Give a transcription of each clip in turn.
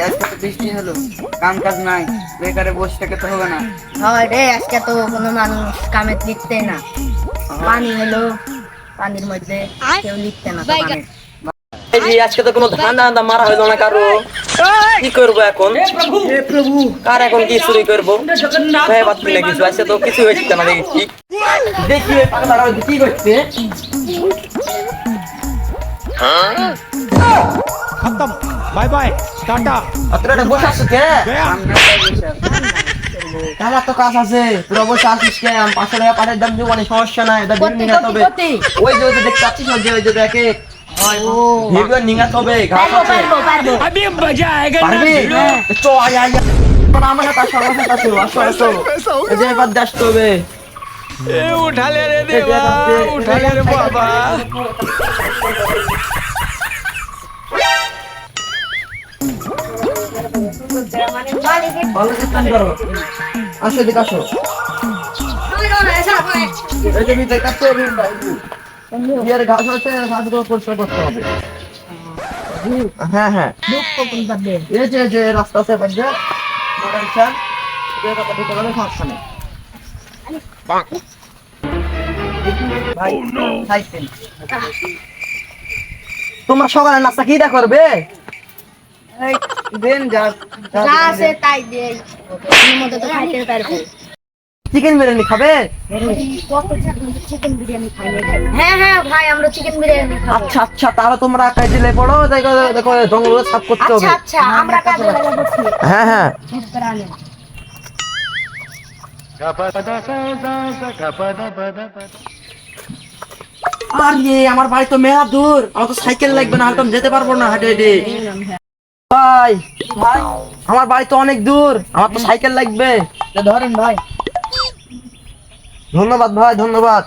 আজকে তো বৃষ্টি হলো, কাম কাজ নাই, বেকারে বসে থেকে তো হবে না। হয় রে, আজকে তো কোনো মানুষ কামে লিখতে না। পানি হলো, পানির মধ্যে কেউ লিখতে না তো কামে। এই যে আজকে তো কোনো ধান ধান্দা মারা হইলো না কারো, কি করবো এখন? কার এখন কি চুরি করবো? ভয় পাচ্ছি না কিছু, আজকে তো কিছু হচ্ছে না দেখি। দেখি ওই পাগলারা ওই কি করছে। खत्म बाय बाय टाटा তোরা বসে আসছো কে? আমার তো কাজ আছে, তোরা বসে আসিস কে? 500 টাকা পাঠার দাম দিব, মানে সমস্যা নাই, এটা বিভিন্ন নিঙাতে হবে। ওই যে দেখতে পাচ্ছিস ওই যে দেখে ভিডিও নিঙাতে হবে, ঘাস আছে। अभी मजा आएगा পারবি? চল আয় আয় আমার সাথে আসো আসো। এই যে এবার আসতে হবে। उठा ले रे देवा उठा ले रे बाबा ভালো চিন্তা করো, আসো এদিকে আসো। এই যে ভিতরে কাটতে হবে, ইয়ার ঘাস আছে, ঘাসগুলো পরিষ্কার করতে হবে। হ্যাঁ হ্যাঁ, এই যে রাস্তা আছে বাজে মডার্ন চাল, এই কথা ঢুকে গেলে সমস্যা নেই। ভাই সাইকেল তোমার সকালে নাস্তা কি দা করবে? এই দেন যা যা আছে তাই দেই, এর মধ্যে তো খাইতে পারবো। চিকেন বিরিয়ানি খাবে? চিকেন বিরিয়ানি খাই না। হ্যাঁ হ্যাঁ ভাই, আমরা চিকেন বিরিয়ানি খাবো। আচ্ছা আচ্ছা, তাহলে তোমরা কাজে লে পড়ো, দেখো দেখো জঙ্গল সাফ করতে হবে। আচ্ছা আচ্ছা, আমরা কাজে লাগা বসি। হ্যাঁ হ্যাঁ, আর আমার বাড়ি তো মেলা দূর, আমার তো সাইকেল লাগবে না, আমি যেতে পারবো না হাঁটে হেঁটে। ভাই ভাই, আমার বাড়ি তো অনেক দূর, আমার তো সাইকেল লাগবে। ধরেন ভাই। ধন্যবাদ ভাই, ধন্যবাদ।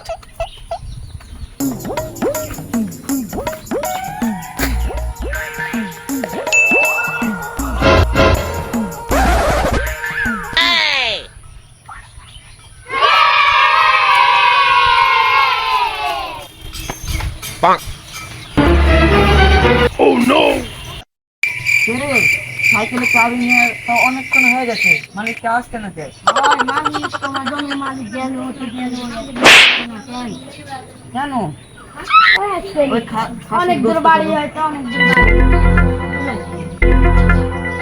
সাইকেলে চাবি নিয়ে তো অনেকক্ষণ হয়ে গেছে, মালিক কে আসছে না কে? মালিক তোমার জমি মালিক গেল তো গেল কেন? অনেক দূর বাড়ি, হয়তো অনেক দূর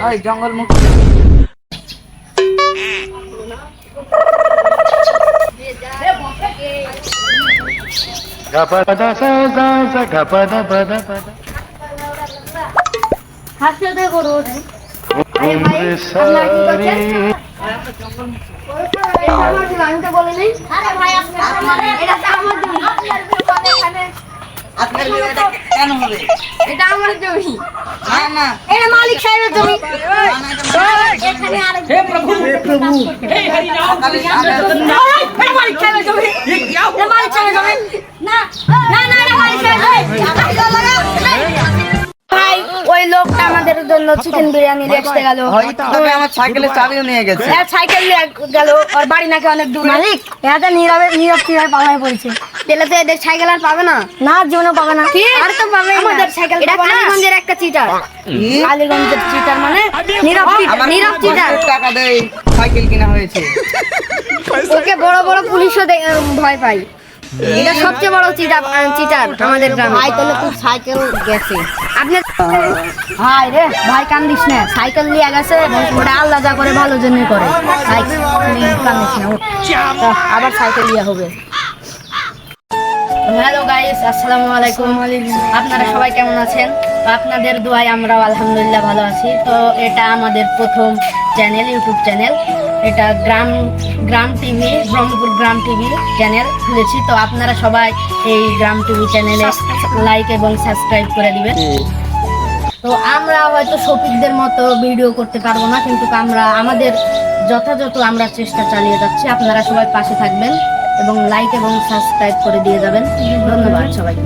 ওই জঙ্গল মুক্ত হাসতে করো। আরে ভাই, আপনারা কি করছেন? আমি তো বলি নাই। আরে ভাই, এটা তো আমার জমি। আপনার বিয়েটা কেন হবে? এটা আমার জমি। না না, এটা মালিক সাহেবের জমি। এখানে আরেক হে প্রভু হে হরি রাম এটা মালিক সাহেবের জমি। এটা মালিক সাহেবের জমি। না না না, এটা মালিক সাহেবের জমি। ভাই, ওই লোকটা আমাদের জন্য চিকেন বিরিয়ানি রেখে গেল। হয়তো আমার সাইকেলের চাবিও নিয়ে গেছে। হ্যাঁ, সাইকেল নিয়ে গেল, আর বাড়ি নাকি অনেক দূর। মালিক এটা নীরবে পালায় পড়েছে। তাহলে তো এদের সাইকেল আর পাবে না। না, জীবনে পাবে না। আর তো পাবে আমাদের সাইকেল। এটা কালীগঞ্জের একটা চিটার। কালীগঞ্জের চিটার মানে নীরব আমার চিটার। টাকা দেয় সাইকেল কিনা হয়েছে। ওকে বড় বড় পুলিশও ভয় পায়। এটা সবচেয়ে বড় চিটার আমাদের গ্রামে। ভাই, তাহলে তুই সাইকেল গেছে আপনার ভাই রে। ভাই কান্দিস না, সাইকেল নিয়ে গেছে, ওটা আল্লাহ যা করে ভালো জন্যই করে। সাইকেল কান্দিস না, আবার সাইকেল নিয়ে হবে। হ্যালো গাইস, আসসালামু আলাইকুম। আপনারা সবাই কেমন আছেন? তো আপনাদের দোয়ায় আমরাও আলহামদুলিল্লাহ ভালো আছি। তো এটা আমাদের প্রথম চ্যানেল, ইউটিউব চ্যানেল। এটা গ্রাম টিভি, ব্রহ্মপুর গ্রাম টিভি চ্যানেল খুলেছি। তো আপনারা সবাই এই গ্রাম টিভি চ্যানেলে লাইক এবং সাবস্ক্রাইব করে দিবেন। তো আমরা হয়তো শফিকদের মতো ভিডিও করতে পারবো না, কিন্তু আমরা আমাদের যথাযথ আমরা চেষ্টা চালিয়ে যাচ্ছি। আপনারা সবাই পাশে থাকবেন এবং লাইক এবং সাবস্ক্রাইব করে দিয়ে যাবেন। ধন্যবাদ সবাইকে।